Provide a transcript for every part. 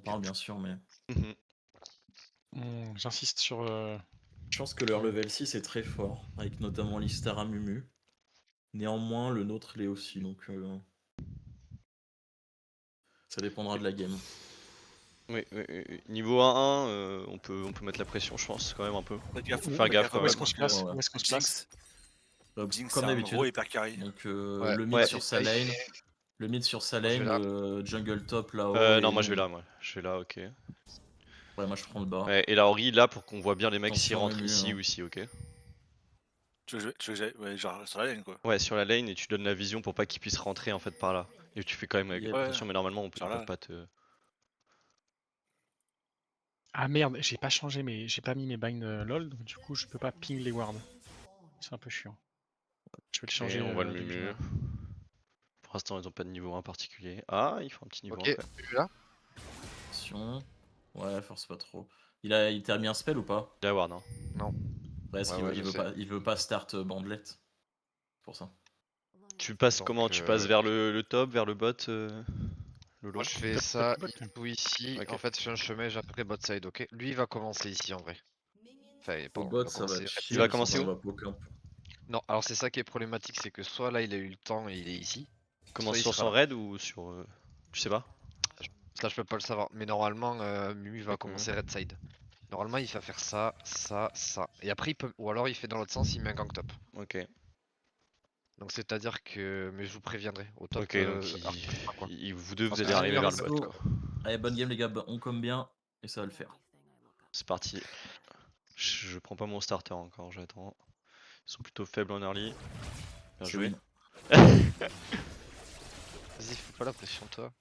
parle bien sûr, mais J'insiste sur. je pense que leur level 6 est très fort, avec notamment l'Istara Mumu. Néanmoins, le nôtre l'est aussi, donc ça dépendra de la game. Oui, oui, oui. Niveau 1-1, on peut mettre la pression, je pense, quand même un peu. Faites gaffe, Faut faire gaffe quand Où est-ce même. qu'on se Ouais, place? ouais. Où est-ce qu'on se place? Jinx, Jinx, comme c'est un gros d'habitude. hyper carry. Donc Ouais. le mid Ouais. sur sa lane, le mid sur sa Moi, je lane, vais là. le jungle top là-haut. Non, et moi je vais nous- là, moi. Je vais là, ok. Ouais, moi je prends le bas. Ouais, et la Ori là pour qu'on voit bien les mecs s'ils Attention, rentrent Mumu, ici hein. ou ici, ok. Tu veux que j'aille ouais, genre sur la lane quoi. Ouais, sur la lane et tu donnes la vision pour pas qu'ils puissent rentrer en fait par là. Et tu fais quand même Yep. attention, mais normalement on Genre peut là. pas te. Ah merde, j'ai pas changé j'ai pas mis mes bind LOL, donc du coup je peux pas ping les wards. C'est un peu chiant. Je vais le changer. Et on voit le dès que je Mumu. vois. Pour l'instant ils ont pas de niveau 1 particulier. Ah, il faut un petit niveau 1 Ok, quand même. Mumu là. Attention. Ouais, force pas trop. Il t'a mis un spell ou pas? Il y a ward, hein. Non. Ouais, parce Ouais, qu'il ouais, veut, je sais. il veut pas start bandlet. C'est pour ça. Tu passes Donc, comment? Tu passes vers le top, vers le bot Lolo? Moi je fais Top, ça, top, il tout ici. Ok. En fait, je fais un chemin, j'ai après bot side, ok. Lui il va commencer ici en vrai. Enfin, Au pardon, il bot, va ça va commencer être red Il va chill, side. commencer sinon où? on va poke up. Non, alors c'est ça qui est problématique, c'est que soit là il a eu le temps et il est ici, Commence soit il sur sera son là. raid ou sur. Tu sais pas? Ça je peux pas le savoir, mais normalement Mumu va Ok. commencer red side. Normalement il va faire ça, ça, ça. Et après il peut. Ou alors il fait dans l'autre sens, il met un gang top. Ok. Donc c'est à dire que. Mais je vous préviendrai. Au top. Ok, donc Arthur fera quoi. vous deux vous Enfin, allez c'est arriver mieux vers le red bot side, quoi. quoi. Allez, bonne game les gars, on comme bien, et ça va le faire. C'est parti. Je prends pas mon starter encore, j'attends. Ils sont plutôt faibles en early. Bien C'est joué. win. Vas-y, fais pas la pression toi.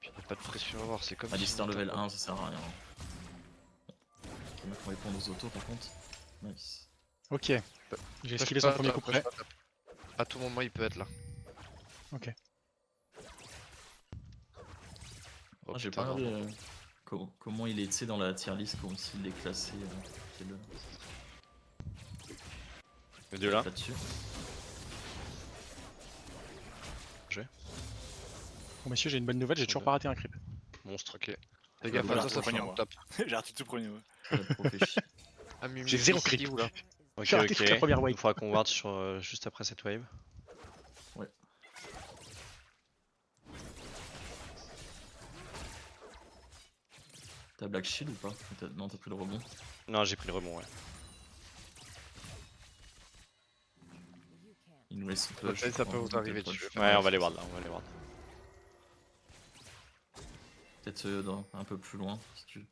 Puis y a pas de pression à avoir, c'est comme si. Alistair on level tape. 1, ça sert à rien. Les mecs vont répondre aux autos par contre. Nice. Ok, j'ai Push esquivé pas son premier top, coup push près. pas top. À tout moment il peut être là. Ok. Oh, Ah, j'ai putain, pas regardé vraiment. comment il est tu sais, dans la tier list, comme s'il est classé Les deux là. là-dessus. Bon messieurs, j'ai une bonne nouvelle, j'ai toujours pas raté un creep. Monstre. Ok. Fais gaffe à Oula, toi, ça premier, fait un moi. top. J'ai raté tout premier moi. Le pro fait chier. Ah, Mumu, J'ai zéro ici creep. ou là. Ok, J'ai raté toute la première Il wave. faudra qu'on ward sur, juste après cette wave. Ouais. T'as Black Shield ou pas? Non, t'as pris le rebond. Non, j'ai pris le rebond, ouais. Il nous laisse peu. Peut-être ça peut vous arriver dessus. Ouais, on va les ward là, on va les ward. Peut-être un peu plus loin si tu veux.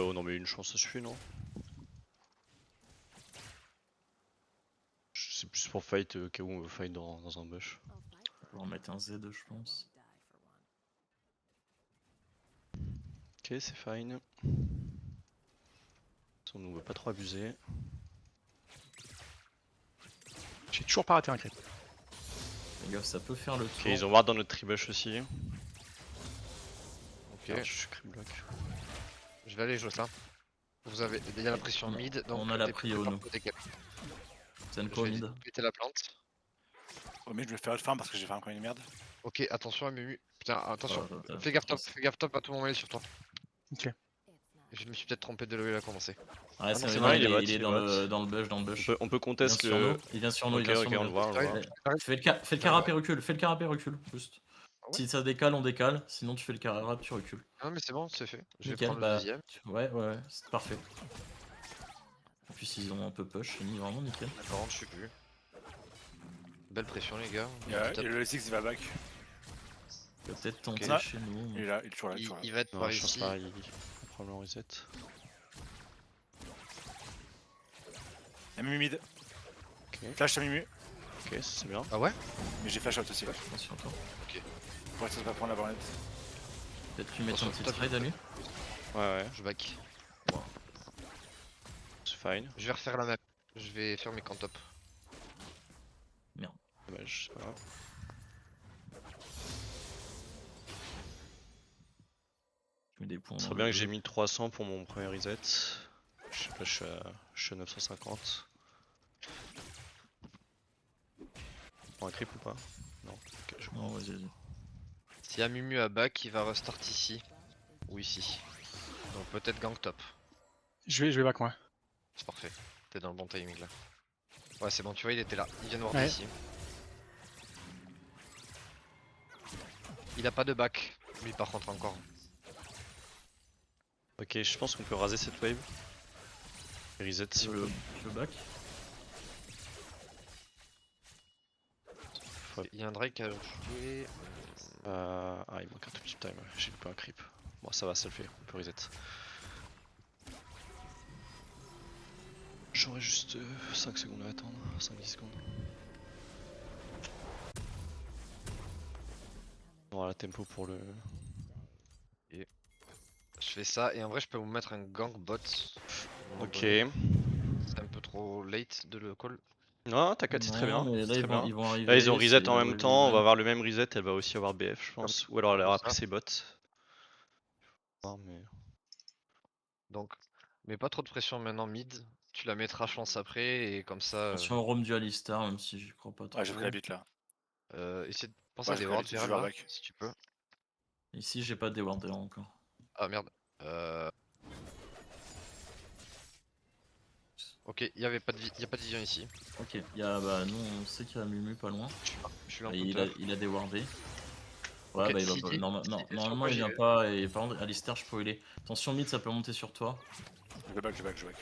Oh non, mais une chance ça suffit, non? C'est plus pour fight, au cas où on veut fight dans un bush. On va en mettre un Z, je pense. Ok, c'est fine. On ne veut pas trop abuser. J'ai toujours pas raté un creep. Les gars, ça peut faire le Ok, tour. ils ont ward dans notre tribush aussi. Ok, Merde, je suis creep block. je vais aller jouer ça. Vous avez. Il y a la pression mid, donc. on a la dépendez prio, par nous. côté quel. Zenko Je vais mid. péter la plante. Oh mais je vais faire le farm parce que j'ai fait un coin de merde. Ok, attention à Mumu. Putain, attention. Ouais, Fais gaffe top à tout moment il est sur toi. Ok. Je me suis peut-être trompé de là où il a commencé. Ouais, non, c'est c'est vrai, vrai, il il est bot, est il est dans bot. le bush. On peut Il vient contest sur le. nous, il vient sur nous, Ok, il vient ok, sur nous. on le voit, on le voit. Ouais. Fais le carapé, recule, fais le carapé, recule, juste. Ah ouais. Si ça décale, on décale, sinon tu fais le carapé, tu recules. Ah mais c'est bon, c'est fait. Je vais Nickel, prendre le deuxième. ouais, c'est parfait. En plus, ils ont un peu push, c'est vraiment nickel. Par contre, je suis plus. Belle pression, les gars. Et le L6 il va back. Il va peut-être tenter Ok. chez nous. Il est là, il est toujours là. Il va être Non, par je pense ici. pas, il va probablement reset. Il y a Mumu mid. Ok, Flash à Mumu. ok, c'est bien. Ah ouais. Mais j'ai flash out aussi. Attention, toi. Pour ça va prendre la barrette. Peut-être lui mettre un Attention, petit trade à lui. Ouais, Je back. c'est fine. Je vais refaire la map. Je vais faire mes camps top. Dommage, c'est pas grave. Je mets des points. Ce dans serait le bien que jeu. j'ai mis 300 pour mon premier reset. Je sais pas, je suis à 950. On prend un creep ou pas? Non. Non, vas-y, vas-y. S'il y a Mumu à back, il va restart ici. Ou ici. Donc peut-être gank top. Je vais back moi. C'est parfait. T'es dans le bon timing là. Ouais, c'est bon, tu vois, il était là. Il vient de voir Ouais. ici. Il a pas de back. Lui, par contre, encore. Ok, je pense qu'on peut raser cette wave. Reset si on peut. Le back. Il y a un Drake à jouer. Ah, il manque un tout petit time. J'ai loupé un creep. Bon, ça va, ça le fait. On peut reset. J'aurais juste 5 secondes à attendre. 5-10 secondes. Voilà, tempo pour le. Je fais ça et en vrai, je peux vous mettre un gank bot. Ok. C'est un peu trop late de le call. Non, t'inquiète, c'est très bien. Mais c'est là, très bien. ils vont arriver. Là, ils ont reset c'est en la même wave temps. On va event. avoir le même reset. Elle va aussi avoir BF, je pense. Ou alors elle aura Comme pris ça. ses bots. Mais... Donc, mets pas trop de pression maintenant mid. Tu la mettras chance après et comme ça. Attention au roam du Alistar, même si j'y crois pas trop. Ouais, j'ai pris la bite là. Essaie de penser Ouais, à des je wards vais Viral, voir là, avec. si tu peux. Ici, j'ai pas de Warder encore. Ah merde. Ok, y a pas de vision ici. Ok, bah, nous, on sait qu'il y a Mumu pas loin. Je suis en Et counter. il a des wardés. Ouais, Ok, bah, il va si, pas. si, Non, si, sur normalement, quoi il j'y vient vais. pas. Et par contre, Alistar, je peux healer. Attention, mid, ça peut monter sur toi. Je back, je back, je back.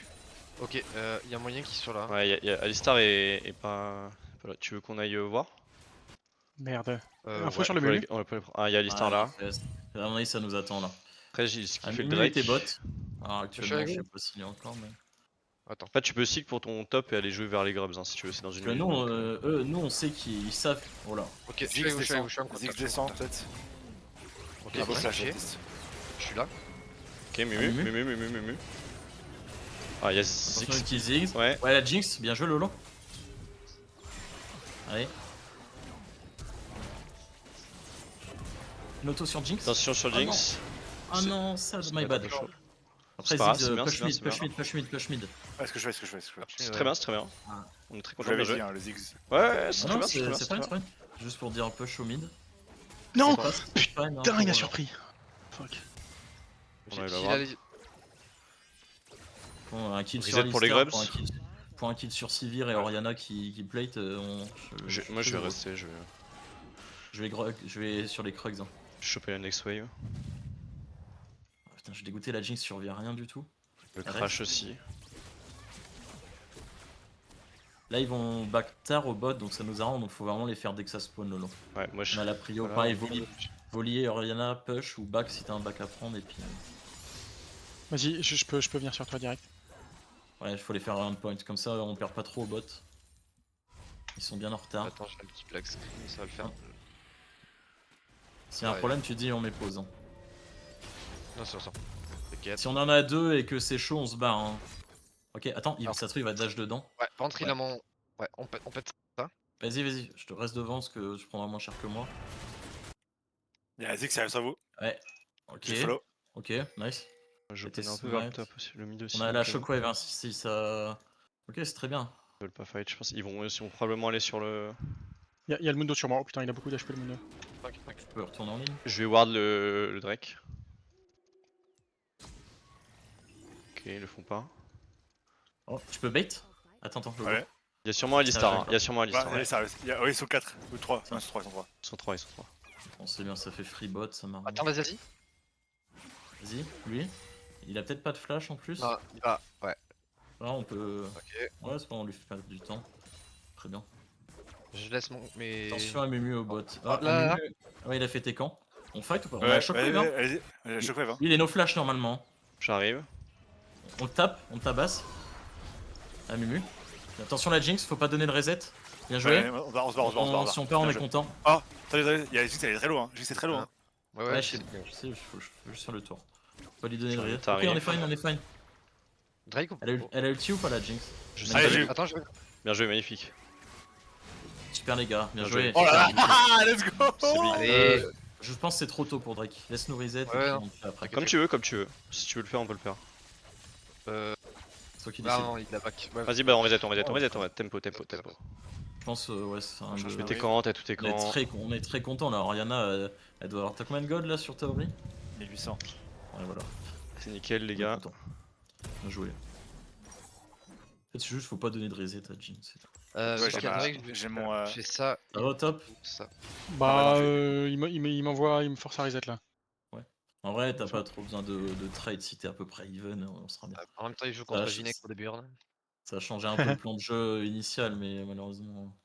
Ok, y a moyen qu'il soit là. Ouais, Alistar est pas là. Tu veux qu'on aille voir? Merde. Info Ouais. sur le On peut menu. aller- on peut aller- Ah, il y a Alistar là. À mon avis, ça nous attend là. Après, j'ai skiffé le Mumu Drake. était bot. Alors, Je suis actuellement, avec je sais vous. pas s'il est encore, mais. Attends. Après, tu peux seek pour ton top et aller jouer vers les grubs si tu veux. C'est dans une Parce que minute. nous, donc, nous, on sait qu'ils savent. Oh là. Ok, je suis Ziggs avec vous, je suis avec vous, descend. je suis en counter, Ziggs je suis en descend counter. peut-être. Ok, Il a beau ok, flash, ok. je teste. Je suis là. Ok, Mumu, Mumu. Mumu. Ah, il y a Attention, Ziggs. le petit Ziggs. Ouais. Ouais, la Jinx, bien joué, Lolo. Allez. Une auto sur Jinx. Attention sur Ah non. Jinx. Ah non, ça, C'est my pas bad. trop chaud. Après, C'est pas grave, Ziggs, c'est bien, push c'est bien, mid, c'est bien. push mid. Ouais, ce que je fais. C'est très bien, c'est très bien. Ah. On est très Je content de l'avais jouer. dit, hein, le Ziggs. Ouais, c'est Ah très non, bien, c'est très bien. c'est c'est très fine, bien. c'est fine. Juste pour dire push au mid. Non. C'est fine, hein, Putain, il m'a pour- surpris. Fuck. On arrive à S'il voir. a les- Pour un kill sur Reset pour les Alistar, grubs. pour un kill sur Sivir et Oriana qui plate, Moi, je vais rester. je vais sur les Krugs. Hein. Choper la next wave. Ah, putain, j'ai dégoûté la Jinx survit à rien du tout. Le Arrête. crash aussi. Là, ils vont back tard au bot, donc ça nous arrange, donc faut vraiment les faire dès que ça spawn, Lolo. Ouais, moi je. On a la prio, Voilà. pareil, Volier, Oriana, push ou back si t'as un back à prendre, et puis. Vas-y, je peux venir sur toi direct. Ouais, il faut les faire round point, comme ça on perd pas trop au bot. Ils sont bien en retard. Attends, j'ai un petit black screen, ça va le faire. S'il y a un Ouais. problème, tu dis on met pause. Hein. Non, c'est ça. T'inquiète. Si on en a deux et que c'est chaud, on se barre. Hein. Ok, attends, Alors. Satru il va dash dedans. Ouais, par contre, il Ouais. a mon. Ouais, on pète ça. Vas-y, je te reste devant parce que je prendrai moins cher que moi. Il y a Ziggs qui arrive sur vous. Ouais, ok, J'ai follow. ok, nice. Je C'était connais un peu vers le smite. top aussi. Le mid aussi. On a la donc, shockwave, hein, si ça. Ok, c'est très bien. Ils veulent pas fight, je pense. Ils vont probablement aller sur le. Y'a le Mundo sur moi. Oh putain, il a beaucoup d'HP le Mundo. Tu peux retourner en ligne. Je vais ward le Drake. Ok, ils le font pas. Oh, tu peux bait. Attends, Lolo. Ouais. Il y a sûrement Alistar. Ah, Hein. Il y a sûrement Alistar. Ouais, Ouais. allez, ça arrive. Oui, ils sont 4 ou 3. Non, ils sont 3, ils sont 3. Ils sont 3, ils sont 3. On sait bien, ça fait free bot, ça marche. Attends, vas-y. Vas-y, lui. Il a peut-être pas de flash en plus. Non, il va. Ouais. Là, on peut. Ok. Ouais, c'est pas, on lui fait perdre du temps. Très bien. Je laisse mon. Mais. Attention à Mumu au bot. Ah, là. Mumu. Ouais, il a fait tes camps. On fight ou pas? On a Ouais, la shockwave, hein. allez, shockwave, hein. Lui, il est no flash normalement. J'arrive. On le tape, on le tabasse. Ah, Mumu. Attention la Jinx, faut pas donner le reset. Bien joué. Ouais, on se barre, on se barre. Si on perd, on Bien est joué. content. Ah, attendez, il y a Ziggs, elle est très loin. Jinx est très loin. Ouais, Ouais, ouais, je sais, je faut juste faire le tour. Faut pas lui donner le J'arrive, reset. Ok, t'arrives. on est fine. Drake ou Elle a ulti ou pas la Jinx? Je Allez, sais. j'ai eu. Attends, je vais. Bien joué, magnifique. Super les gars, bien Bien joué. joué. Oh là là, Super. ah, let's go. C'est bien. Allez. Je pense que c'est trop tôt pour Drake. Laisse-nous reset et Ouais, puis non. on le fait après. Comme tu veux, comme tu veux. Si tu veux le faire, on peut le faire. C'est toi qui Ah décides. non, il a back. Ouais. Vas-y, bah on reset. Tempo. Je pense, ouais, c'est un Change jeu. de T'es wave. quand, t'as tout est On est quand. on est très content là. Oriana, elle doit avoir. T'as combien de gold là sur Taori? 1800. Ouais, voilà. C'est nickel, les On est gars. content. Bien joué. En fait, c'est juste, faut pas donner de reset à Jin, c'est tout. Sur j'ai quelle ma- règle je vais j'ai faire mon, Je fais ça. Ça va au top? Ça. Bah, non, il m'envoie, il me force à reset là. En vrai, t'as pas trop besoin de trade si t'es à peu près even, on sera bien. En même temps, il joue contre Ah, Ginek au début. Hein. Ça a changé un peu le plan de jeu initial, mais malheureusement.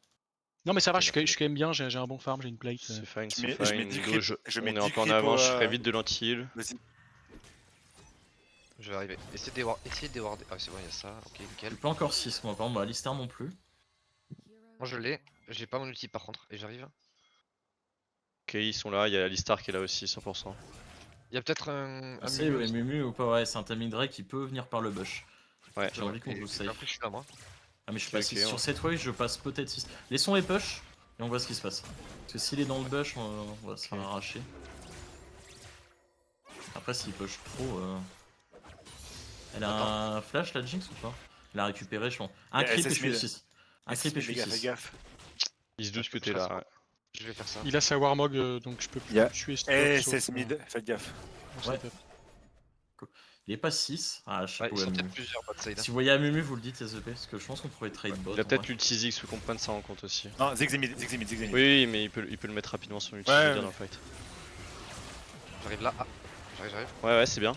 Non, mais ça va, Ok, je suis quand même bien, j'ai un bon farm, j'ai une plate. C'est fine, Je c'est mets fine. 10 Nido, creeps. Je mets on est 10 un peu en creeps avance, je au, ferai vite de l'anti-heal. Vas-y. Je vais arriver. Essayez de déwarder. Ah, c'est bon, il y a ça. Ok, nickel. J'ai pas encore 6 moi, par exemple, Alistair non plus. Moi, je l'ai. J'ai pas mon ulti par contre. Et j'arrive. Ok, ils sont là, il y a Alistar qui est là aussi, 100%. Il y a peut-être un. Ah, c'est Mumu aussi. Mumu ou pas? Ouais, c'est un timing Drake qui peut venir par le bush. Ouais. J'ai envie qu'on joue Et safe. après, je suis là, moi. Ah, mais je suis Ok, pas ok, 6 on- sur cette wave, je passe peut-être 6. Laissons les push et on voit ce qui se passe. Parce que s'il est dans le bush, on va se faire arracher. Après, s'il push trop. Elle a un flash la Jinx ou pas? Elle a récupéré, je pense. Un Et creep et SS je suis mid. 6. Un creep et je Fais suis gaffe, fais 6. gaffe. Ils se doutent que Je t'es fasse là. Ouais. Je vais faire ça. Il a sa Warmog, donc je peux plus Il y a tuer stop. SS mid, faites gaffe. Ouais. Il est pas 6. Ah, je sais Ouais, pas ils où est sont Mumu. peut-être plusieurs bot side. Si vous voyez Mumu, vous le dites SEP, parce que je pense qu'on pourrait trade bot. Il a en peut-être vrai. l'ulti Ziggs, faut qu'on prenne ça en compte aussi. Non, Ziggs est mid, Ziggs est mid, Ziggs est mid. Oui, mais il peut le mettre rapidement son ulti, Ouais, je veux ouais. dire, dans le fight. J'arrive là. Ah, j'arrive. Ouais, ouais, c'est bien.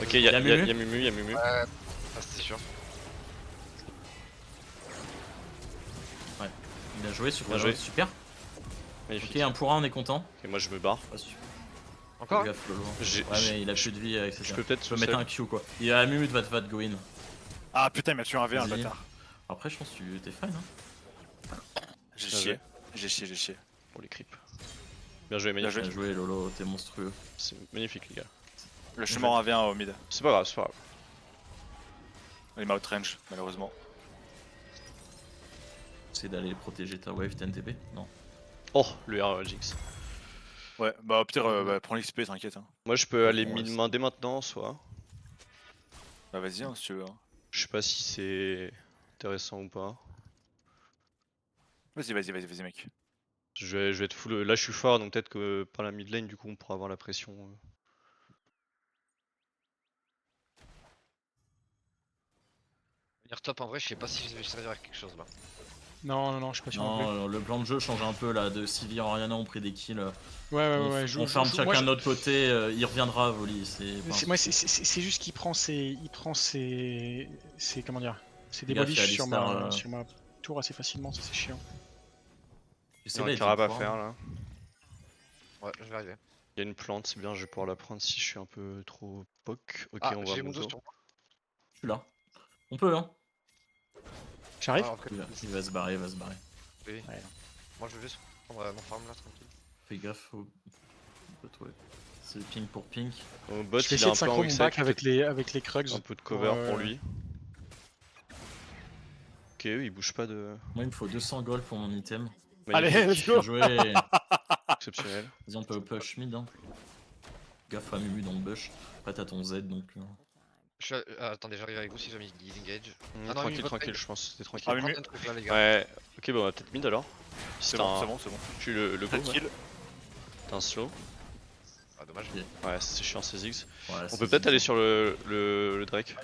Ok, il y a Mumu, il y a Mumu. Ah, c'est sûr. Il a joué sur Bien joué. super. Magnifique. Ok, 1 pour 1, on est content. Ok, moi je me barre. Ah, super. Encore Fais gaffe, Lolo. J'ai- Ouais, mais il a plus de vie avec ses Je peux peut-être Je peux mettre un Q quoi. Il a Mumu va te go in. Ah putain, il m'a tué un V1 le Vas-y. bâtard. Après, je pense que t'es fine. Hein. J'ai Bien chié. joué. J'ai chié. pour les creeps. Bien joué, Bien magnifique. Bien joué, Lolo, t'es monstrueux. C'est magnifique, les gars. Je suis mort en V1 au mid. C'est pas grave, c'est pas grave. Il m'a outrange, malheureusement. C'est d'aller protéger ta wave TNTP? Non. Oh, le R Jinx. Ouais, bah au pire, prends l'XP, t'inquiète. Hein. Moi je peux aller Ouais, mid c'est- main dès maintenant, soit. Bah vas-y, hein, si tu veux. Hein. Je sais pas si c'est intéressant ou pas. Vas-y, mec. Je vais être full. Là je suis fort, donc peut-être que par la mid lane, du coup, on pourra avoir la pression. Venir top en vrai, je sais pas si je vais servir à quelque chose là. Non, je suis pas sûr. non plus. Non, le plan de jeu change un peu là. De Sylvie et Oriana ont pris des kills. Ouais, On ferme moi, chacun de notre côté. Il reviendra, Voli. Moi, c'est juste qu'il prend ses, comment dire, ses Gaffe, il y a démolish Alistar, sur ma tour assez facilement, ça c'est chiant. J'essaie C'est un d'être carab à fort. faire là. Ouais, je vais arriver. Il y a une plante, c'est bien, je vais pouvoir la prendre si je suis un peu trop poc. Ok, Ah, on va j'ai mon Mundo. dos sur moi. Je suis là. On peut, hein. J'arrive? Ah, après, Il va se barrer, il va se barrer. oui. Ouais. Moi je vais juste prendre mon farm là tranquille. Fais gaffe au. Ouais. C'est ping pour ping. Au bot, Je vais il a essayer un de peu en synchro mon weak back side, avec les Krugs. un peu de cover pour Ouais. lui. Ok, il bouge pas de. Moi, il me faut 200 gold pour mon item. Allez, Magnifique, let's go. Bien joué. exceptionnel. Vas-y, on peut push mid. Hein. Gaffe à Mumu dans le bush. Après, t'as ton Z donc. Je suis attendez, j'arrive avec vous si jamais il engage. Ah non, Tranquille, il va tranquille, trade. je pense. C'était Il tranquille. va Ah, prendre mais- un truc là les gars. Ouais, ok, bah on va peut-être mid alors. Si C'est t'as bon, un- c'est bon, c'est bon. Tu le go, T'as ouais. kill. T'as un slow. Ah dommage. Ouais, c'est chiant, c'est Ziggs. Ouais, On peut peut-être aller sur le Drake.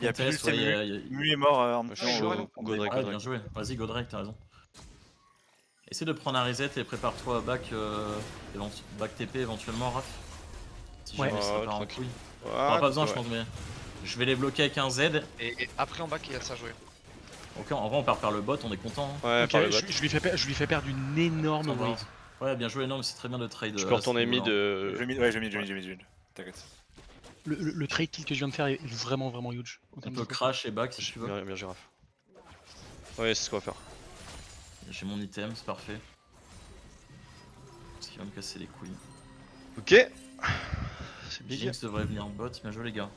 Il y a plus de contest, ouais, Mu. Mu est mort en Ouais, je même suis temps. chaud. Go Drake, Ah, go bien Drake. joué. Vas-y, Godrek, t'as raison. Essaie de prendre un reset et prépare-toi à back, back TP éventuellement, Raph. Si Ouais. jamais ça Ouais, part en tranquille. couille. Ouais, On aura pas besoin, je ouais. pense, mais. Je vais les bloquer avec un Z. Et après en back il y a ça à jouer. Ok, en vrai, on part par le bot, on est content. Hein. Ouais, Ok, par le bot. je lui fais perdre une énorme Ça va. wave. Ouais, bien joué, non, mais c'est très bien de trade. Tu à peux ce retourner mid. niveau-là. Je mid, ouais, je mid. T'inquiète. Le trade kill que je viens de faire est vraiment huge. en On termes peut de score. crash et back si tu veux. Bien girafe. Ouais, c'est ce qu'on va faire. J'ai mon item, c'est parfait. Parce qu'il va me casser les couilles. Ok. C'est big. Jinx devrait venir en bot, bien joué les gars.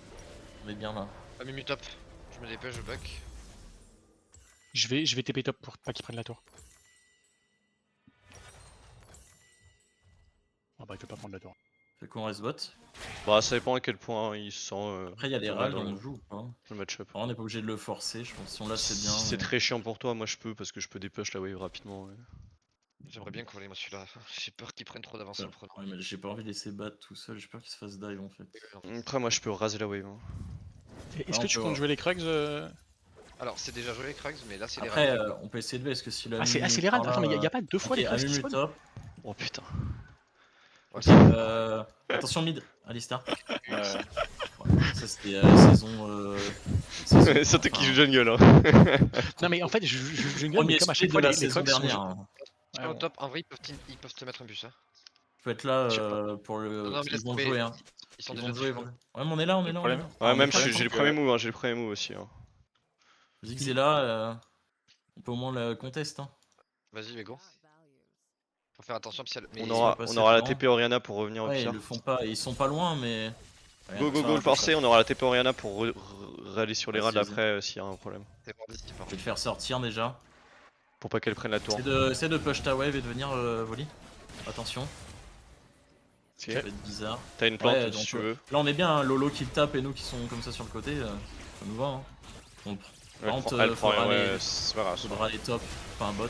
On est bien là. Ah Mumu top. Je me dépêche, je back. Je vais TP top pour pas qu'il prenne la tour. Ah bah il peut pas prendre la tour. Fait qu'on reste bot. Bah, ça dépend à quel point il sent Après, il y a les ça va râles, dans on le- joue ou pas. le match-up. Alors, on n'est pas obligé de le forcer, je pense. Si on l'a, c'est Si bien. c'est mais- très chiant pour toi, moi je peux parce que je peux dépush la wave rapidement. Ouais. J'aimerais bien coller moi celui-là. J'ai peur qu'il prenne trop d'avance sur le premier. Ouais, mais j'ai pas envie de laisser battre tout seul, j'ai peur qu'il se fasse dive en fait. Après, moi je peux raser la wave. Hein. Est-ce on que tu peut comptes voir. jouer les Krugs Alors c'est déjà joué les Krugs, mais là c'est les Après, râles. on peut essayer de parce que si la Ah, c'est Mumu les rats. part Attends, mais là, y a pas deux fois ok, les Krugs qui Amumu spawn top. Oh putain. Ouais, Attention mid, Alistar. Ouais. Ça c'était saison. Surtout qu'il joue enfin, jungle. Hein. Non, mais en fait, je gueule, Premier mais comme à split chaque de fois, la les saison Krugs sont. dernière. Hein. Ouais, au bon. top, en vrai ils peuvent te mettre un bus. Hein. Je peux être là Je sais pas. pour le. Non, parce mais qu'ils laisse vont tomber. jouer. Hein. Ils sont Ils déjà vont jouer. dessus. Ouais, mais on est là, on est là. problème- on est là. Ouais, Ah, on même est pas j'ai là, le premier move, hein, j'ai le premier move aussi. Hein. Ziggs est là, on peut au moins le contest. Hein. Vas-y mais go. Faut faire attention parce qu'il y a On mais aura, passer on aura la devant. TP Oriana pour revenir au Ouais, ils pire. le font pas, ils sont pas loin, mais. Go go Ça, go le je forcer, on aura la TP Oriana pour aller sur les Vas-y, rades vas-y. après s'il y a un problème. c'est bon, vas-y, par vais te faire sortir déjà. Pour pas qu'elle prenne la tour. Essaie de push ta wave et de venir volley. Attention, ça va être bizarre. T'as une plante Ouais, si donc, tu veux. Là on est bien, hein, Lolo qui le tape et nous qui sont comme ça sur le côté, ça nous va. Hein. On, par Elle contre, prend, elle prend faudra, ouais, aller, c'est pas grave. faudra aller top, enfin bot.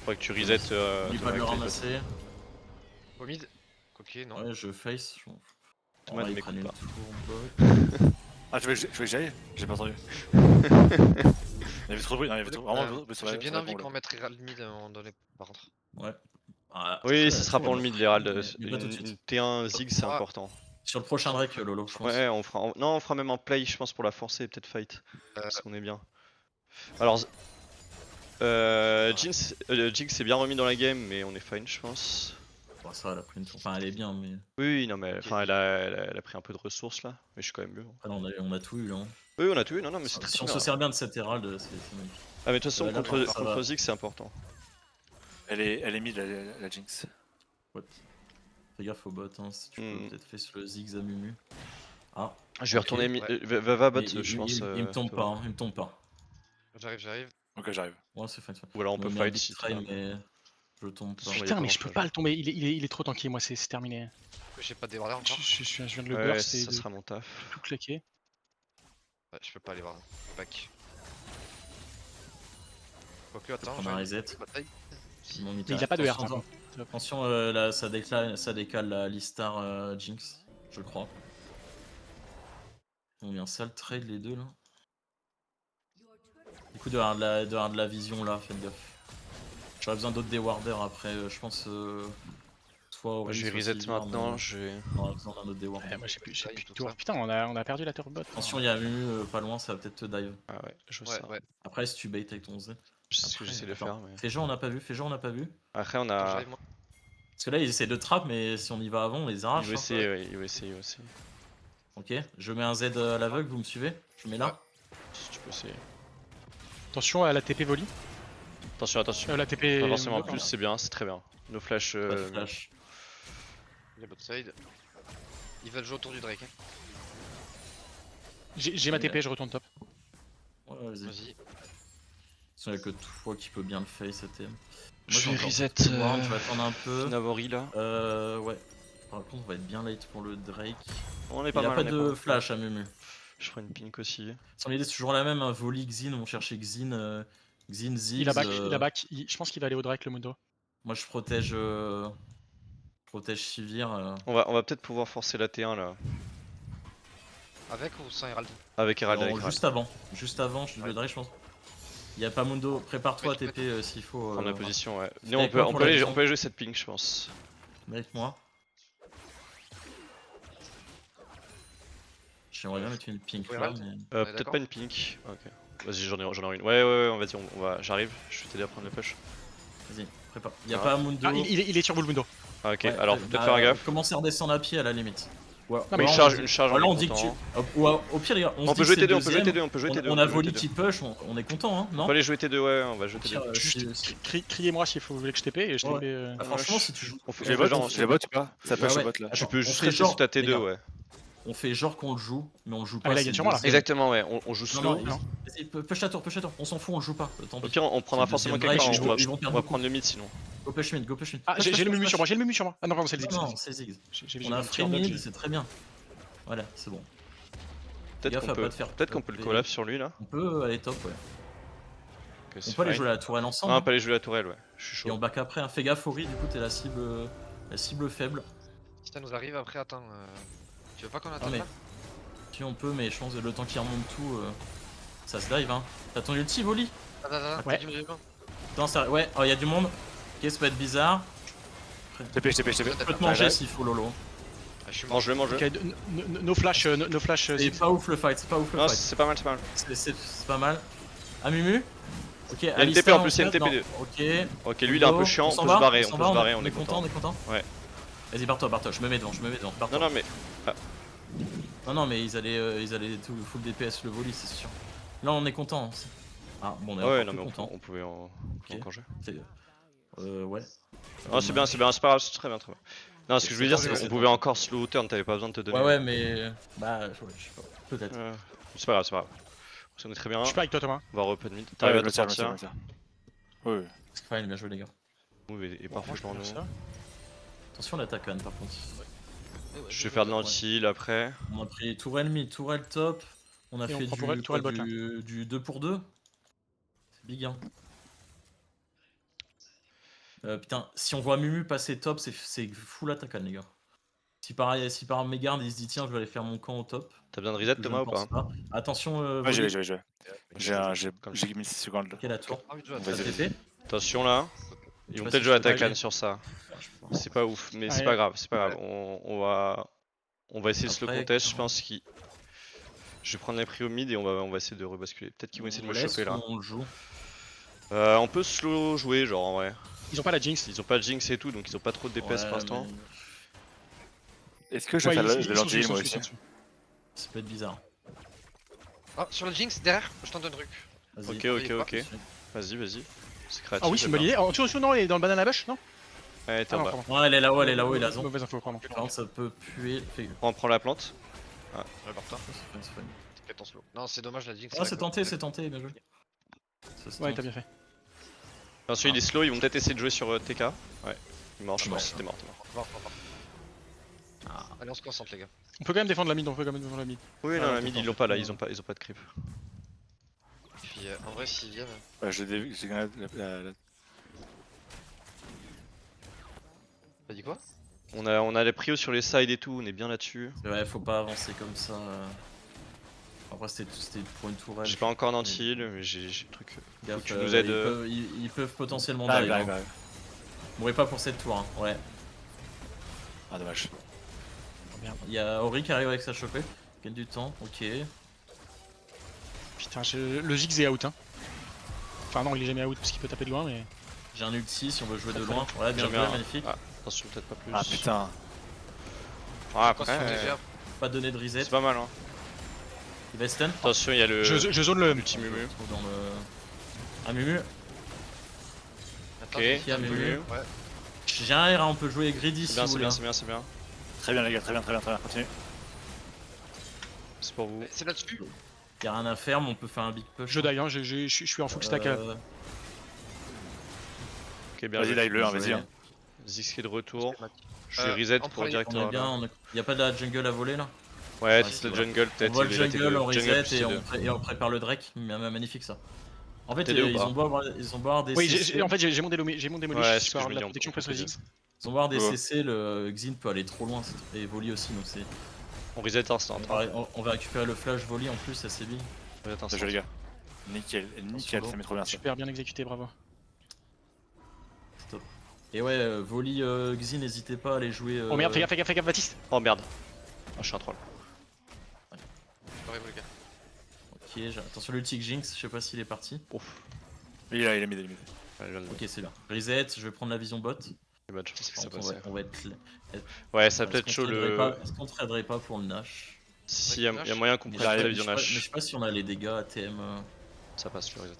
Faudrait que tu reset. N'oublie pas de le ramasser. Au mid. Ok, non. Ouais, je face. Je m'en fous. Thomas ne ils m'écoute prennent une pas. tour bot. Ah, tu veux que j'aille? J'ai pas entendu. Il y avait trop de bruit, non, il y avait trop... vraiment de bruit sur la- J'ai bien sur la envie bombe, qu'on là. mette Herald mid à un moment donné par contre. Ouais. Ah, Oui, après, ce tu sera vois, pour le mid, l'Herald. mais pas tout de suite. Une T1 Zig, c'est Ah. important. Sur le prochain Drake, Lolo, je pense. Ouais, on fera. Non, on fera même un play, je pense, pour la forcer et peut-être fight. Parce qu'on est bien. Alors, Jinx s'est bien remis dans la game, mais on est fine, je pense. Bon, ça, elle a pris une tour. Enfin, elle est bien, mais. Oui, non, mais enfin, elle a pris un peu de ressources là, mais je suis quand même mieux. Après, là, on a tout eu là. Hein. Oui, on a tout eu, non, non, mais c'est très Si on bien. se sert bien de cet Herald, c'est magnifique. Ah, mais de toute façon, Là, contre ça va. Zig, c'est important. Elle est mid, la Jinx. What? Fais gaffe au bot, hein, si tu peux peut-être faire le Ziggs à Mumu. Ah, Je vais Ok, retourner. ouais. Va bot, mais je pense. il me tombe tu pas, vois. hein, il me tombe pas. J'arrive. Ok, j'arrive. Ouais, c'est fine. c'est fine. Ou alors on Je peut me mets un fight big si try, tu veux. mais je tombe pas. Ouais, y a Putain, pas mais je peux grand-chose. pas le tomber. Il est trop tanky, moi, c'est terminé. J'ai pas de déborder encore. Je viens de le Ouais, burst et ça de sera mon taf. tout claquer. Ouais, je peux pas aller voir. Back. Quoique, attends. On a un reset. Bataille. Ils m'ont mis Mais il direct. a pas de R, Attention, par contre. Attention, là, ça décale la Alistar Jinx, je crois. On a un sale trade les deux là. Du coup, de avoir de la vision là, faites gaffe. J'aurais besoin d'autres déwarders après, je pense. Soit Moi, Ori, je vais soit reset Sylvie, maintenant, mais je vais. on aura besoin d'un autre déwarder. Ouais, moi, j'ai plus de tout tour. ça. Putain, on a perdu la turf bot. Attention, il y a Mumu pas loin, ça va peut-être te dive. Ah ouais, je vois Ouais, ça. ouais. Après, si tu bait avec ton Z. Je sais ce que Après, j'essaie de attends. faire, mais. Fais genre, on n'a pas vu, fais genre, on n'a pas vu. Après, on Attends, a. j'arrive moi. Parce que là, ils essaient de trap, mais si on y va avant, on les Il arrache. veut hein. essayer, ouais, il veut essayer aussi. Ok, je mets un Z à l'aveugle, vous me suivez? Je mets là. Si tu peux essayer. Attention à la TP volley. Attention, attention. La TP. Pas forcément en bloc, plus, c'est bien, c'est très bien. Nos flash. Pas de flash. Il est bot side. Ils veulent jouer autour du Drake. Hein. J'ai ma TP, je retourne top. Ouais, vas-y. Vas-y. Il n'y a que toi qui peux bien le face, ATM. Je j'ai vais encore reset. beaucoup de rounds, je vais attendre un peu. Navori là. Ouais. Par contre, on va être bien late pour le Drake. On est Il pas n'y a mal. pas on est de pas mal. flash à Mumu. Je ferai une pink aussi. Son idée, c'est toujours la même, hein. Volley, Xin, on cherchait Xin, Xin, Ziggs. Il a back, il a back. Je pense qu'il va aller au Drake le Mundo. Moi, je protège Sivir. On va peut-être pouvoir forcer la T1 là. Avec ou sans Herald? Avec Herald. Non, Avec Herald. juste avant, le Ouais. Drake, je pense. Il n'y a pas Mundo, prépare-toi à Oui, je TP s'il faut. Prendre la position, ouais. Fais Non, on avec peut, moi on pour peut la aller, vision. on peut aller jouer cette pink, je pense. Avec moi. J'aimerais bien mettre une pink Ouais, là, ouais. mais. est Peut-être d'accord pas une pink. Ok. Vas-y, j'en ai une. Ouais, vas-y, on va. J'arrive. Je vais t'aider à prendre le push. Vas-y, prépare. Il n'y a Ah. pas Mundo. Ah, il est sur vous le Mundo. Ah, ok. Ouais, Alors, faut peut-être faire gaffe. Commencez à redescendre à pied à la limite. Ouais, mais Une ouais, charge, on- une charge. voilà, on on est dit que tu. content. Au pire, les gars, On se peut dit jouer que c'est T2, on peut jouer deuxième. T2, on peut jouer T2. On a peut jouer volley T2. qui push, on est content, hein, On non? peut aller jouer T2, ouais, on va jouer Au pire, T2. Juste criez-moi s'il faut vous voulez que je TP et je Ouais. TP. Franchement, Ouais, si tu joues. On fait J'ai on fait bot, genre. j'ai bot ou pas? Ça push Ouais, au bot là. ouais. Tu peux On juste fait rester genre, sur ta les gars. T2, ouais. On fait genre qu'on le joue, mais on le joue Ah, pas. mais là, il c'est gagne sur moi, là. deuxième. Exactement, ouais. On joue Non, slow. non, Non. vas-y, push la tour, on s'en fout, on le joue pas. Tant Au pis. pire, on prendra C'est forcément deuxième quelqu'un. break, On va ils vont perdre on va beaucoup. prendre le mid sinon. Go push mid, go push mid. Ah, Push, j'ai push, le push, Mumu push. sur moi, j'ai le Mumu sur moi. Ah non, pardon, c'est le Ziggs. Non, c'est Ziggs. J'ai On a un free petit dodge, mid, c'est très bien. Voilà, c'est bon. Peut-être Gaffe qu'on à peut, pas te faire peut-être qu'on peut le taper. collab sur lui là. On peut aller top, ouais. Ok, On c'est peut aller fine. jouer à la tourelle ensemble. Non, hein. pas aller jouer la tourelle, ouais. Je suis Et on chaud. back après. Hein. Fais gaffe, Ori, du coup, t'es la cible faible. Si ça nous arrive après, attends. Tu veux pas qu'on Non, attende mais là si on peut, mais je pense que le temps qu'il remonte tout, ça se dive. Hein. T'as ton ulti, Voli? Attends, Ouais. dis-moi. Attends, ça... ouais, oh, y a du monde. Ok, ça peut être bizarre. TP. Je peux te manger s'il faut, Lolo. Ah, je suis mort. Mange-le. Ok, no flash, no flash. C'est Ziggs. pas ouf le fight, c'est pas ouf le Non, fight. c'est pas mal, c'est pas mal. C'est pas mal. Ah, Mumu? Ok, y a une TP en plus, il y a une TP. Ok. Ok, lui il est un peu chiant, on peut se barrer, on est content. On est content. Ouais. Vas-y, barre-toi, je me mets devant, barre-toi. Non, mais Non, mais ils allaient tout full DPS le volley, c'est sûr. Là, on est content. Ah, bon, on est ouais, encore non, plus mais content. on pouvait en jouer. Ouais. Non, c'est bien, c'est pas grave, c'est très bien, très bien. Non, ce que je veux dire, c'est c'est qu'on pouvait encore slow turn, t'avais pas besoin de te donner. Ouais, mais. Bah, ouais, je sais pas. Peut-être. C'est pas grave, c'est pas grave. Ça nous est très bien. Je suis pas avec toi, Thomas. On va open mid. T'arrives à te sortir. Oui. C'est fine, bien joué, les gars. Move est parfait pour nous. Attention, l'attaque quand même, par contre. Je vais faire de l'anti-heal après. On a pris tourelle mid, tourelle top. On a Et on fait prend du, tourelle bot, là. du 2 pour 2. C'est big, hein. Putain, si on voit Mumu passer top, c'est full attaque, les gars. Si par mégarde il se dit tiens, je vais aller faire mon camp au top. T'as besoin de reset je Thomas ne ou pas? pense Attention, Ouais, volley. j'ai 1600 secondes là. Ok, la tour. Ah, oui, tu vois, Ça Vas-y, TP. Attention là. Ils sais vont pas peut-être si jouer je à peux Takan aller. sur ça. Je pense. C'est pas ouf, mais c'est Ouais. pas grave, c'est pas grave. On va essayer de se le Après, contest, je pense qu'il. Je vais prendre les prix au mid et on va essayer de rebasculer. Peut-être qu'ils vont essayer de me laisse choper là. ou on le joue. On peut slow jouer, genre en vrai. Ils ont pas la Jinx. Ils ont pas de jinx et tout, donc ils ont pas trop de DPS Ouais, pour l'instant. Est-ce que je vais faire le lentille moi aussi? Ça peut être bizarre. Ah, sur le Jinx, derrière, je tente un truc. Vas-y. Ok. Vas-y. C'est créatif. Ah oui, c'est une bonne idée. En dessous, non, il est dans le banana bush, non? Ouais, t'es Ah en non, bas. pardon. Ouais, elle est là-haut, il a raison. Mauvaise info, pardon. Par contre, ça peut puer. On prend la plante. Ouais, par toi. C'est fun. T'inquiète, en slow. Non, c'est dommage, la Jinx. Ah, c'est tenté, bien joué. Ça, c'est Ouais, tenté. t'as bien fait. Ensuite, il est slow, ils vont peut-être essayer de jouer sur TK. Ouais, il est mort, je mort. pense. T'es mort. Mort. Ah. Allez, on se concentre, les gars. On peut quand même défendre la mid, Oui, Ah, non, ouais, la mid, t'es ils l'ont fort. pas là, ils ont pas de creep. Puis, en vrai, s'ils viennent. Ouais, j'ai gagné T'as dit quoi? On a les prios sur les sides et tout, on est bien là-dessus. C'est vrai, faut pas avancer comme ça. Après, c'était pour une tourelle. J'ai pas encore d'anti-heal, mais j'ai le truc. Gaffe, tu nous aides, ils peuvent potentiellement Ah, dive. arrive. Mourrez pas pour cette tour, hein. Ouais. Ah, dommage. Il y a Ori qui arrive avec sa chopée. Gagne du temps, ok. Putain, le Ziggs est out, hein. Enfin, non, il est jamais out parce qu'il peut taper de loin, mais. J'ai un ulti si on veut jouer de Très loin. Voilà, bien J'en joué, mets un. magnifique. Ah, attention, peut-être pas plus. Ah putain. Ah, Attention, après, TGA. Pas donné de reset. c'est pas mal, hein. Il va stun. Attention, il y a le Je zone le. petit Mumu. Dans le... Ah, Mumu. Attends, Ok, Qui a Mumu. Ouais. J'ai un R, on peut jouer greedy C'est si bien, vous c'est voulez. bien, c'est bien. Très bien les gars, très bien, continue. C'est pour vous. C'est là-dessus. Y'a rien à faire, mais on peut faire un big push. Je die, hein, je suis en full stack. Ok, bien Vas-y, joué. dive le, vas-y. hein. Ziggs qui est de retour. Je Euh, vais reset en pour premier, On directement. est bien, y'a pas de la jungle à voler là. Ouais, si, c'est le voilà. jungle On peut-être. voit le il est jungle, on Jungle reset plus et T2. on prépare le Drake. Magnifique ça. En fait, T2 ou ils pas ont beau avoir des Oui, CC. en fait, j'ai mon démolish, Ouais, c'est ce que je par me la dis, on protection peut face aux dire. Ziggs. Ils ont beau avoir des Ouais. CC, le Xin peut aller trop loin et volley aussi. Donc c'est. On reset instant. On va récupérer le flash volley en plus, ça c'est bien. Reset Bien instant. joué les gars. Nickel, ça met trop bien ça. Super bien exécuté, bravo. Top. Et ouais, volley Xin, n'hésitez pas à aller jouer. Oh merde, fais gaffe, Baptiste. Oh merde. Ah, je suis un troll. Bravo, les gars. Ok, attention l'ulti Jinx, je sais pas s'il est parti. Ouf. Il est mis. Ouais, je viens de Ok, c'est bien. Reset, je vais prendre la vision bot. je pense que ça On va, passait. on va être. Ouais, ça Est-ce peut être qu'on chaud traderait le. pas- Est-ce qu'on traderait pas pour le Nash? Si, y a moyen qu'on Mais prenne je la sais vision pas- mais je Nash. sais pas si on a les dégâts ATM. Ça passe le reset.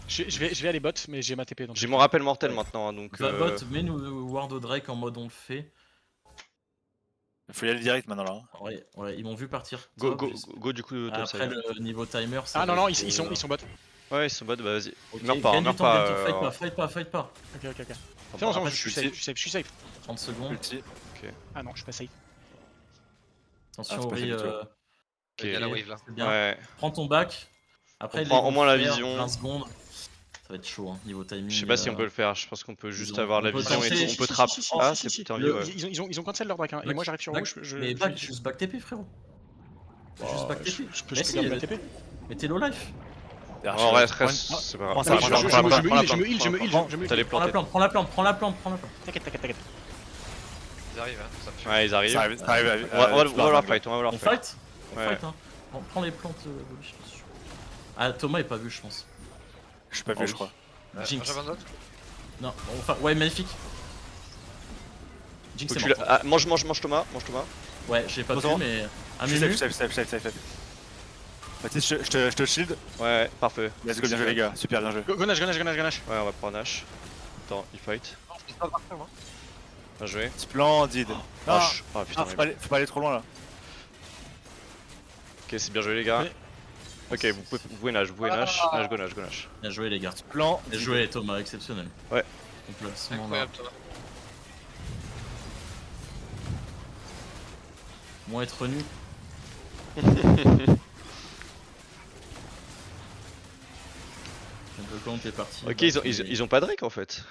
Je vais aller bot, mais j'ai ma TP. Donc J'ai mon rappel mortel Ouais. maintenant, hein, donc. Va bot, mets-nous Ward au Drake en mode on le fait. Il faut y aller direct maintenant là. Ouais, ils m'ont vu partir. Go, Top, go, juste- go du coup, top Après side. le niveau timer. ça Ah non, va non, être, ils sont bot. Ouais, ils sont bot, bah vas-y. Ok, Meurs pas, gagne meurs du temps, pas. gagne du temps, fight pas. Ok. C'est bon, c'est bon, après, je suis ulti. safe, je suis safe, je suis safe. 30 secondes. Ulti. Ah non, je suis pas safe. Attention Ah, c'est pas Ori, fait du tout. Il y a la wave là. c'est bien. Ouais. Prends ton back. Après, On prend les au moins la faire vision. 20 secondes. Ça va être chaud, hein, niveau timing. Je sais pas si on peut le faire, je pense qu'on peut juste avoir on la peut vision et tenter. tout. On peut Si, trap. si, si, Ah, si, si, c'est un si. vieux, ouais. Ils ont cancel leur drac, hein, et moi j'arrive sur vous. Mais back, juste back TP, frérot. Juste back TP. Je peux Mais si, garder ma TP. mais t'es low life. En reste, c'est pas Prends grave. ça, Je prends ça, me prends heal, je me heal, je me heal, je me heal. T'allais Prends la planter. plante, prends la plante, prends la plante, prends la plante. T'inquiète, t'inquiète. Ils arrivent, hein, ça me fait. Ouais, ils arrivent. Ça arrive. On va vouloir fight, on va vouloir On fight. fight. On Ouais. fight, hein. Prends les plantes, je suis pas sûr. Ah, Thomas est pas vu, je pense. Je suis pas Ah vu, oui. je crois. Jinx. J'abandonne. Non, enfin, ouais, magnifique. Jinx Faut est que tu mort. la- ah, mange Thomas, mange Thomas. Ouais, j'ai pas vu, Attends. mais un Je suis Mumu. safe. Baptiste, je te shield. Ouais, parfait. Let's go, bien joué les gars. Super, bien joué. Ganache. Ouais, on va prendre Nash. Attends, il fight. Bien joué. Splendide. Ah, Ah, ah, putain, faut pas aller trop loin là. ok, c'est bien joué les gars. Ouais. Ok, vous pouvez Nash, go Nash. Bien joué, les gars. Plan. Bien joué, Thomas, exceptionnel. Ouais. Ton placement, là. Incroyable, toi. Moins être nu. Quand t'es parti. Ok, ils ont pas Drake en fait.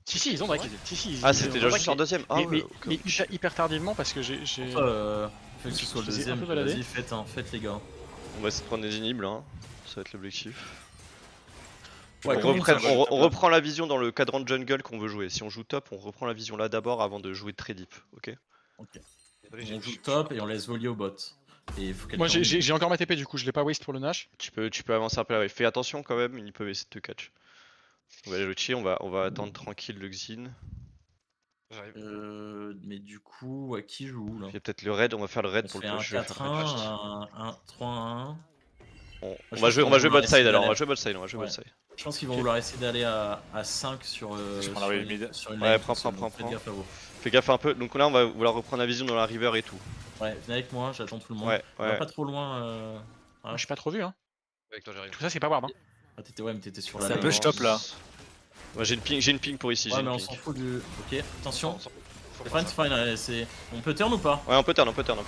Si, ils ont drac. Si, Ah, ils c'était ont déjà drac, juste leur deuxième. Ah, mais, ouais, mais, ok, mais ok. hyper tardivement parce que j'ai. Fait que ce soit le Je les ai un deuxième, peu baladés. vas-y, faites les gars. On va essayer de prendre des inhibles, hein. Ça va être l'objectif. Ouais, on, comme reprenne- ça, on reprend la vision dans le cadran jungle qu'on veut jouer. Si on joue top, on reprend la vision là d'abord avant de jouer très deep, ok? On joue top et on laisse voler au bot. Et il faut Moi quelqu'un- j'ai encore ma TP du coup, je l'ai pas waste pour le Nash. Tu peux avancer un peu là, ouais. Fais attention quand même, ils peuvent essayer de te catch. On va aller le chier, on va attendre tranquille le Xin. J'arrive. Mais du coup, qui joue où là? Il y a peut-être le raid, on va faire le raid On pour fait le un push. Je vais faire le 4-1, push. un 3-1. On je va pense jouer qu'on va bot essayer side alors, d'aller- on va jouer bot side, Ouais. side. Je pense qu'ils vont Ok. vouloir essayer d'aller à 5 sur, Je prends la sur wave une- mid. sur une Ouais, lane prends, tout seul, prends, donc faites prends. gaffe à vous. Fais gaffe un peu, donc là on va vouloir reprendre la vision dans la river et tout. Ouais, venez avec moi, j'attends tout le monde. Ouais, On va ouais. pas trop loin. Moi je suis pas trop vu hein. Avec toi, j'arrive. Tout ça c'est pas ward hein. Ah, mais t'étais sur Ça la peut lane. stop là. Ouais, j'ai une ping pour ici, j'ai Ouais, une mais on ping. s'en fout du. Ok, attention. Faut Fine, prendre ça. fine, allez, c'est. On peut turn ou pas? Ouais, on peut turn. On peut turn.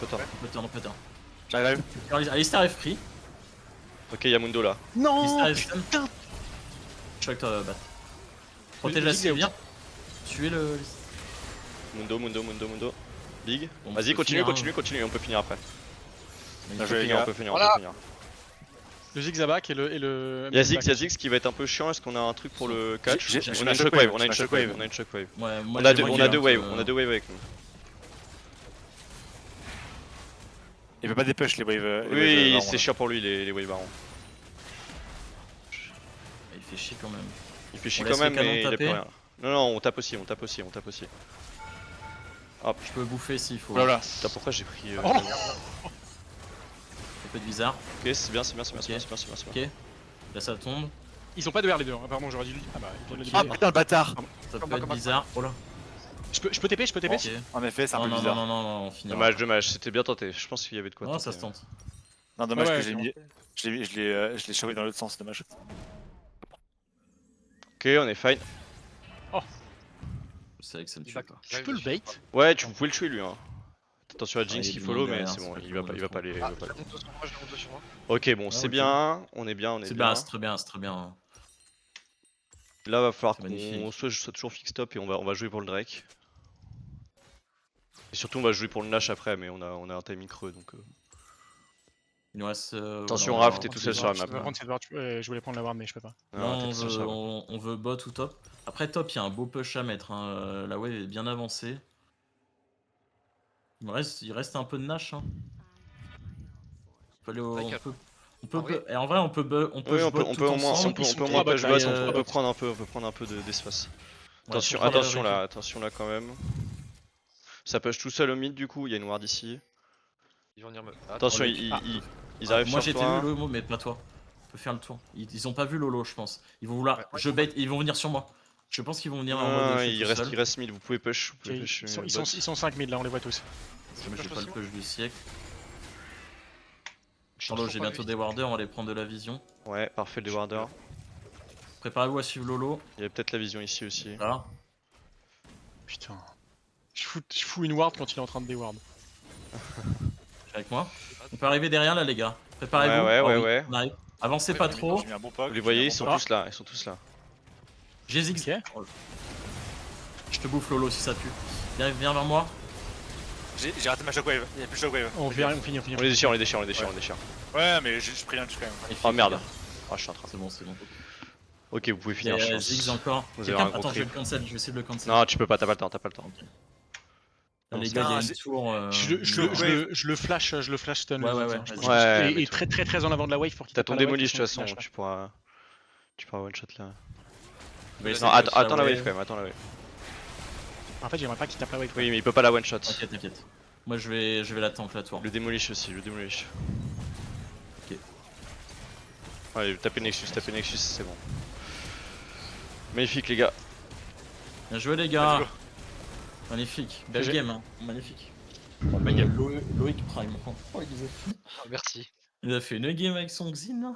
J'arrive. Alistar est free. Ok, y'a Mundo là. Non Alistar est stun. Je suis avec toi, Bat. Protège la Le Zig est cible, tuez le. Mundo. Big. On Vas-y, peut finir, continue, on peut finir après. Mais On je peut vais, finir, les on peut finir, Voilà. on peut finir. Le Zigzabak et le. Y'a Ziggs qui va être un peu chiant, est-ce qu'on a un truc pour le catch? J'ai On a une shockwave, on a une shockwave. Ouais, moi, On a j'ai deux moyen, waves, on a deux waves avec nous. Il peut pas dépush les waves. Oui, c'est chiant pour lui les waves barons. Il fait chier quand même. Il fait chier On quand laisse même, les canons mais il a plus taper. rien. Non, on tape aussi. Je peux bouffer s'il faut. Voilà. Putain, pourquoi j'ai pris. Oh. Ça peut être bizarre. Ok, c'est bien. Ok. Là, ça tombe. Ils ont pas de R les deux, hein. Pardon j'aurais dû le dire. Ah bah ils viennent de le Ah dire. putain le bâtard. Ça peut être bizarre. Oh là. Je peux TP, Ok. En effet, c'est un Non, peu non, bizarre. non, on finit. Dommage, c'était bien tenté. Je pense qu'il y avait de quoi Non, tenter. ça se tente. Non, dommage Ouais, que c'est bon. je l'ai chopé dans l'autre sens, dommage. Ok, on est fine. C'est vrai que ça me tue Il va- pas. Je peux le bait. Ouais, tu pouvais le tuer lui. Hein. Attention à Ah, Jinx il y a qui du follow, monde mais derrière, c'est bon, c'est il pas va trop. pas aller. Ah, je monte sur moi, je monte sur moi. Ok, bon, Ah, c'est ok. bien, on est C'est bien. bien, c'est très bien, c'est très bien. Là, va falloir C'est qu'on magnifique. soit toujours fix top et on va jouer pour le Drake. Et surtout, on va jouer pour le Nash après, mais on a un timing creux donc. Il nous reste. Attention, voilà, Raph, t'es on tout va seul sur la Je map. veux prendre cette ward, je voulais prendre la ward mais je peux pas. Non, t'es on tout seul veut, sur la map. on veut bot ou top. Après top, il y a un beau push à mettre. Hein. La wave est bien avancée. Il reste un peu de Nash. Hein. On peut aller au- T'inquiète. on peut, En vrai- et en vrai, on peut Oui, push on bot peut tout au moins, ensemble. on peut ils sont au moins trois push bots, bot, là, on et, peut prendre un peu d'espace. Ouais, sur Attention trois là quand même. Ça push tout seul au mid du coup, il y a une ward ici. Ils vont venir me. Attention, le- ils arrivent Moi sur j'étais vu toi. Lolo, mais pas toi. On peut faire le tour. Ils ont pas vu Lolo, je pense. Ils vont vouloir. Ouais. Je bait, ils vont venir sur moi. Je pense qu'ils vont venir en mode. Non, je suis il tout reste seul. mid, vous pouvez push. Ok, ils bot. sont 5000 là, on les voit tous. Moi j'ai pas le push du siècle. Je Charlo, trouve j'ai pas bientôt lui. des warders, on va aller prendre de la vision. Ouais, parfait le warder. Préparez-vous à suivre Lolo. Il y a peut-être la vision ici aussi. Là. Putain. Je fous une ward quand il est en train de déward. Avec moi. On peut arriver derrière là, les gars. Préparez-vous. Ouais, Oh ouais, oui, ouais. on arrive. Avancez Ouais, pas j'ai mis- trop. J'ai mis un bon pack. Vous les j'ai voyez, mis un ils bon sont pack. tous là, ils sont tous là. J'ai zig. Ok. Je te bouffe Lolo si ça pue. Viens vers moi. J'ai raté ma shockwave, il y a plus de shockwave. On finit. On les déchire, on les déchire, on les déchire, on les déchire. Ouais, mais j'ai pris un quand même. Magnifique, Oh merde. les gars. Oh, je suis en train. C'est bon, c'est bon. Ok, vous pouvez Il y finir, je a pense. Ziggs encore. Vous avez Quelqu'un- un gros Attends, je vais creep. le cancel, je vais essayer de le cancel. Non, tu peux pas, t'as pas le temps, t'as pas le temps. Là, Non, les c'est gars, il y a pas- une tour. Je le flash stun. Ouais, le ouais, Ziggs, ouais, hein. Je vas-y. pense Ouais, qu'il- mais et très en avant de la wave pour qu'il T'as tape ton pas la wave, démolish de toute sinon il façon, flash tu pourras one shot là. Je vais essayer Non, de attends lâcher la wave quand même, attends la wave. pas. En fait, j'aimerais pas qu'il tape la wave. Oui, mais il peut pas la one shot. T'inquiète, t'inquiète. Moi, je vais la tank la tour. Le démolish aussi, le démolish. Ok. Allez, tapez Nexus, c'est bon. Magnifique les gars. Bien joué, les Let's gars. go. Magnifique. Belle GG. game, hein. Magnifique. Loïc Prime. Oh, Merci. il a fait une game avec son Xin là.